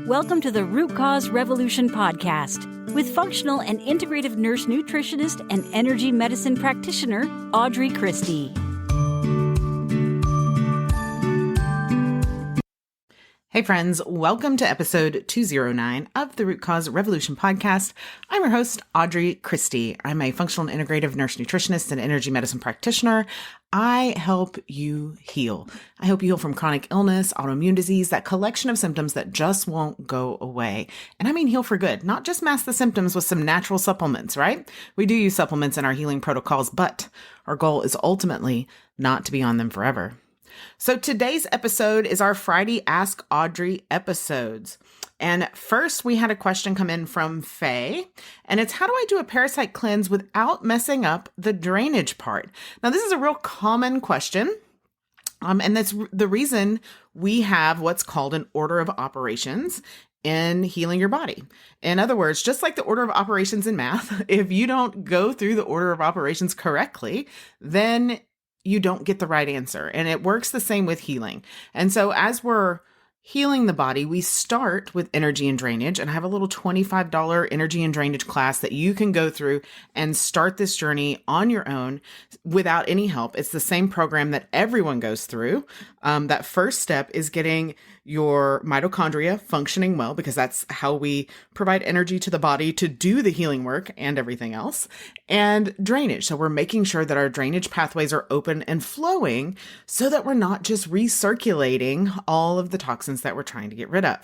Welcome to the Root Cause Revolution podcast with functional and integrative nurse nutritionist and energy medicine practitioner, Audrey Christie. Hey friends, welcome to episode 209 of the Root Cause Revolution podcast. I'm your host, Audrey Christie. I'm a functional and integrative nurse nutritionist and energy medicine practitioner. I help you heal. I help you heal from chronic illness, autoimmune disease, that collection of symptoms that just won't go away. And I mean heal for good, not just mask the symptoms with some natural supplements, right? We do use supplements in our healing protocols, but our goal is ultimately not to be on them forever. So today's episode is our Friday Ask Audrey episodes. And first we had a question come in from Faye, and it's, how do I do a parasite cleanse without messing up the drainage part? Now, this is a real common question. And that's the reason we have what's called an order of operations in healing your body. In other words, just like the order of operations in math, if you don't go through the order of operations correctly, then you don't get the right answer. And it works the same with healing. And so as we're healing the body, we start with energy and drainage. And I have a little $25 energy and drainage class that you can go through and start this journey on your own without any help. It's the same program that everyone goes through. That first step is getting your mitochondria functioning well, because that's how we provide energy to the body to do the healing work and everything else. And drainage. So we're making sure that our drainage pathways are open and flowing so that we're not just recirculating all of the toxins that we're trying to get rid of.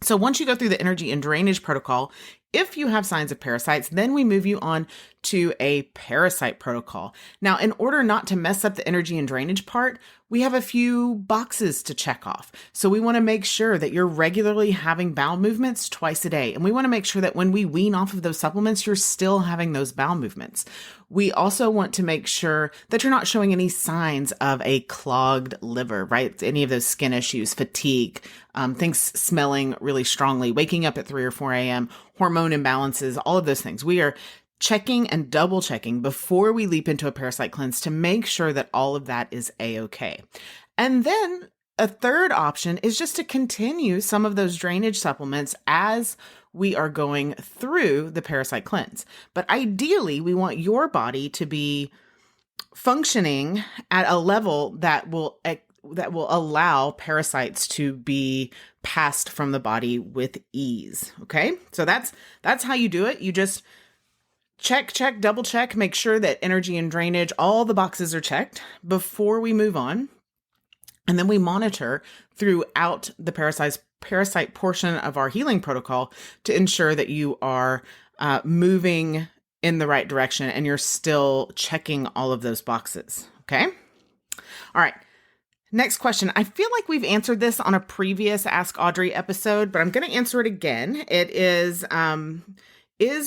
So once you go through the energy and drainage protocol, if you have signs of parasites, then we move you on to a parasite protocol. Now, in order not to mess up the energy and drainage part, we have a few boxes to check off. So we want to make sure that you're regularly having bowel movements twice a day. And we want to make sure that when we wean off of those supplements, you're still having those bowel movements. We also want to make sure that you're not showing any signs of a clogged liver, right? Any of those skin issues, fatigue, things smelling really strongly, waking up at 3 or 4 a.m., hormone imbalances, all of those things. We are checking and double checking before we leap into a parasite cleanse to make sure that all of that is a-okay. And then a third option is just to continue some of those drainage supplements as we are going through the parasite cleanse. But ideally, we want your body to be functioning at a level that will allow parasites to be passed from the body with ease. Okay. So that's how you do it. You just check, double check, make sure that energy and drainage, all the boxes are checked before we move on. And then we monitor throughout the parasite portion of our healing protocol to ensure that you are moving in the right direction and you're still checking all of those boxes. Okay. All right. Next question. I feel like we've answered this on a previous Ask Audrey episode, but I'm going to answer it again. It is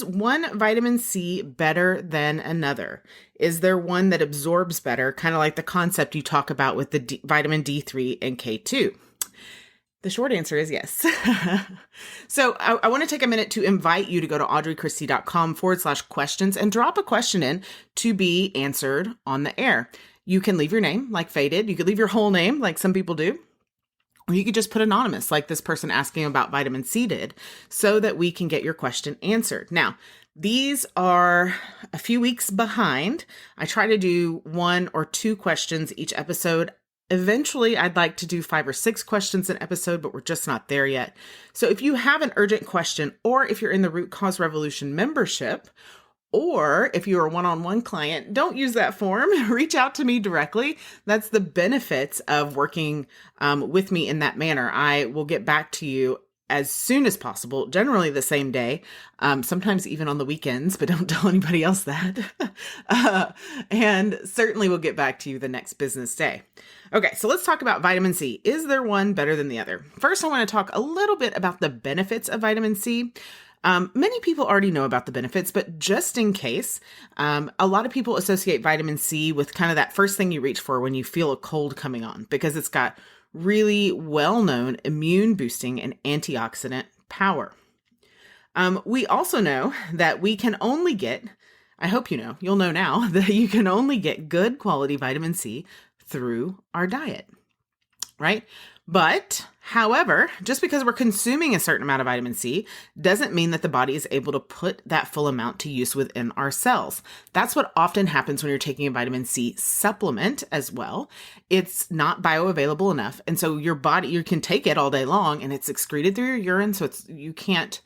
one vitamin C better than another? Is there one that absorbs better? Kind of like the concept you talk about with the vitamin D3 and K2. The short answer is yes. So I want to take a minute to invite you to go to audreychristie.com/questions and drop a question in to be answered on the air. You can leave your name like Faye did. You could leave your whole name like some people do. Or you could just put anonymous like this person asking about vitamin C did, so that we can get your question answered. Now, these are a few weeks behind. I try to do 1 or 2 questions each episode. Eventually, I'd like to do 5 or 6 questions an episode, but we're just not there yet. So if you have an urgent question, or if you're in the Root Cause Revolution membership, or if you're a one-on-one client, don't use that form. Reach out to me directly. That's the benefits of working with me in that manner. I will get back to you as soon as possible, generally the same day, sometimes even on the weekends, but don't tell anybody else that. And certainly we'll get back to you the next business day. Okay, so let's talk about vitamin C. Is there one better than the other? First, I want to talk a little bit about the benefits of vitamin C. Many people already know about the benefits, but just in case, a lot of people associate vitamin C with kind of that first thing you reach for when you feel a cold coming on, because it's got really well-known immune boosting and antioxidant power. We also know that we can only get, I hope you'll know now, that you can only get good quality vitamin C through our diet, right? But However, just because we're consuming a certain amount of vitamin C doesn't mean that the body is able to put that full amount to use within our cells. That's what often happens when you're taking a vitamin C supplement as well. It's not bioavailable enough. And so your body, you can take it all day long and it's excreted through your urine. So you can't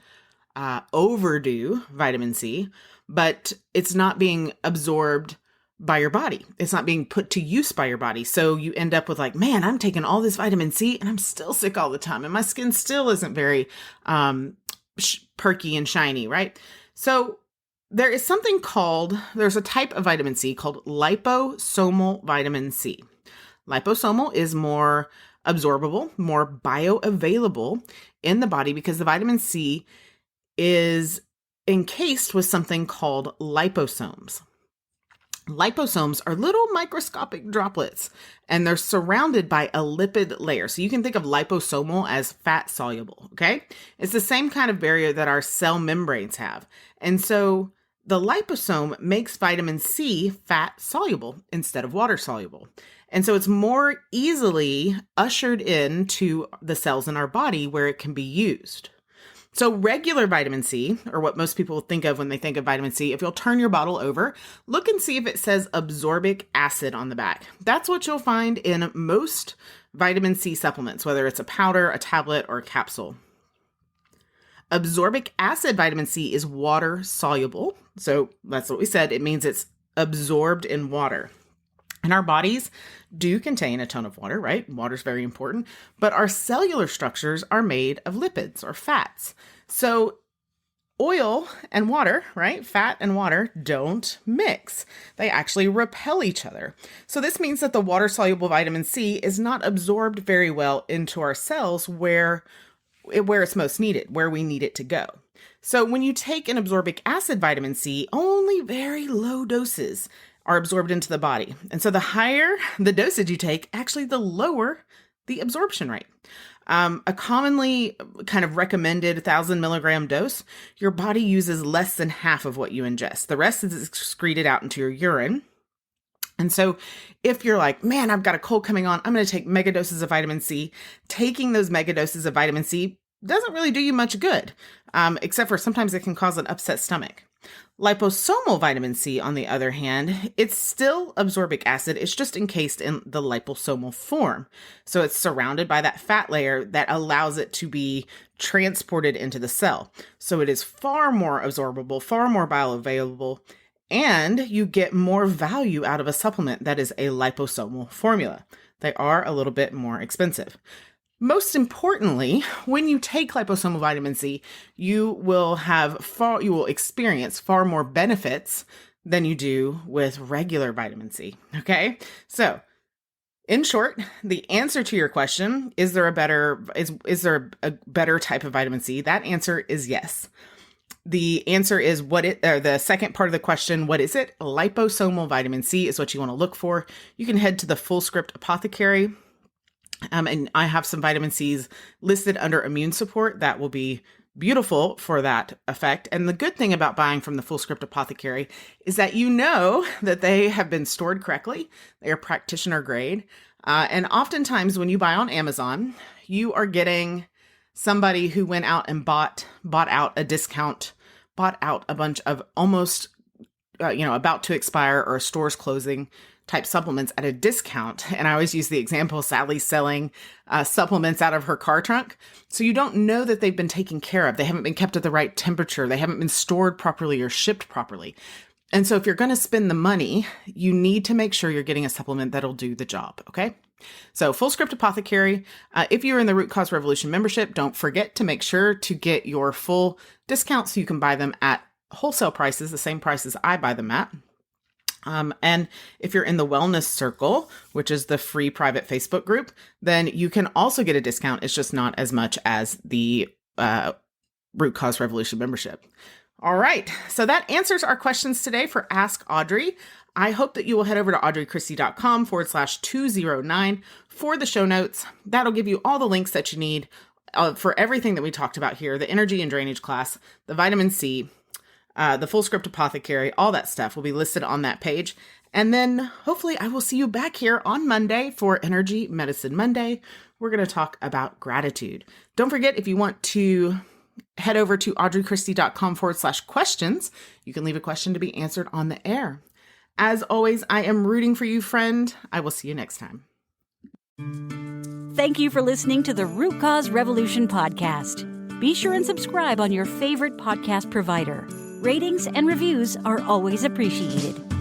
overdo vitamin C, but it's not being absorbed by your body. It's not being put to use by your body. So you end up with like, man, I'm taking all this vitamin C and I'm still sick all the time. And my skin still isn't very perky and shiny, right? So there's a type of vitamin C called liposomal vitamin C. Liposomal is more absorbable, more bioavailable in the body because the vitamin C is encased with something called liposomes. Liposomes are little microscopic droplets, and they're surrounded by a lipid layer. So you can think of liposomal as fat soluble, okay? It's the same kind of barrier that our cell membranes have. And so the liposome makes vitamin C fat soluble instead of water soluble. And so it's more easily ushered into the cells in our body where it can be used. So regular vitamin C, or what most people think of when they think of vitamin C, if you'll turn your bottle over, look and see if it says absorbic acid on the back. That's what you'll find in most vitamin C supplements, whether it's a powder, a tablet, or a capsule. Absorbic acid vitamin C is water soluble. So that's what we said. It means it's absorbed in water. And our bodies do contain a ton of water, right? Water's very important, but our cellular structures are made of lipids or fats. So oil and water, right? Fat and water don't mix. They actually repel each other. So this means that the water-soluble vitamin C is not absorbed very well into our cells where it's most needed, where we need it to go. So when you take an absorbic acid vitamin C, only very low doses are absorbed into the body. And so the higher the dosage you take, actually the lower the absorption rate. A commonly kind of recommended 1,000 milligram dose, your body uses less than half of what you ingest. The rest is excreted out into your urine. And so if you're like, man, I've got a cold coming on, I'm going to take mega doses of vitamin C, taking those mega doses of vitamin C doesn't really do you much good, except for sometimes it can cause an upset stomach. Liposomal vitamin C, on the other hand, it's still absorbic acid. It's just encased in the liposomal form. So it's surrounded by that fat layer that allows it to be transported into the cell. So it is far more absorbable, far more bioavailable, and you get more value out of a supplement that is a liposomal formula. They are a little bit more expensive. Most importantly, when you take liposomal vitamin C, you will experience far more benefits than you do with regular vitamin C. Okay? So, in short, the answer to your question, is there a better type of vitamin C? That answer is yes. The answer is the second part of the question, what is it? Liposomal vitamin C is what you want to look for. You can head to the Fullscript Apothecary. And I have some vitamin C's listed under immune support that will be beautiful for that effect. And the good thing about buying from the Fullscript Apothecary is that you know that they have been stored correctly. They are practitioner grade. And oftentimes when you buy on Amazon, you are getting somebody who went out and bought out a bunch of almost, about to expire or stores closing type supplements at a discount. And I always use the example, Sally's selling supplements out of her car trunk. So you don't know that they've been taken care of. They haven't been kept at the right temperature. They haven't been stored properly or shipped properly. And so if you're going to spend the money, you need to make sure you're getting a supplement that'll do the job. Okay. So Fullscript Apothecary, if you're in the Root Cause Revolution membership, don't forget to make sure to get your full discount so you can buy them at wholesale prices, the same prices I buy them at. And if you're in the Wellness Circle, which is the free private Facebook group, then you can also get a discount. It's just not as much as the Root Cause Revolution membership. All right. So that answers our questions today for Ask Audrey. I hope that you will head over to audreychristie.com/209 for the show notes. That'll give you all the links that you need for everything that we talked about here, the energy and drainage class, the vitamin C, the Fullscript Apothecary, all that stuff will be listed on that page. And then hopefully I will see you back here on Monday for Energy Medicine Monday. We're going to talk about gratitude. Don't forget, if you want to head over to audreychristie.com/questions, you can leave a question to be answered on the air. As always, I am rooting for you, friend. I will see you next time. Thank you for listening to the Root Cause Revolution podcast. Be sure and subscribe on your favorite podcast provider. Ratings and reviews are always appreciated.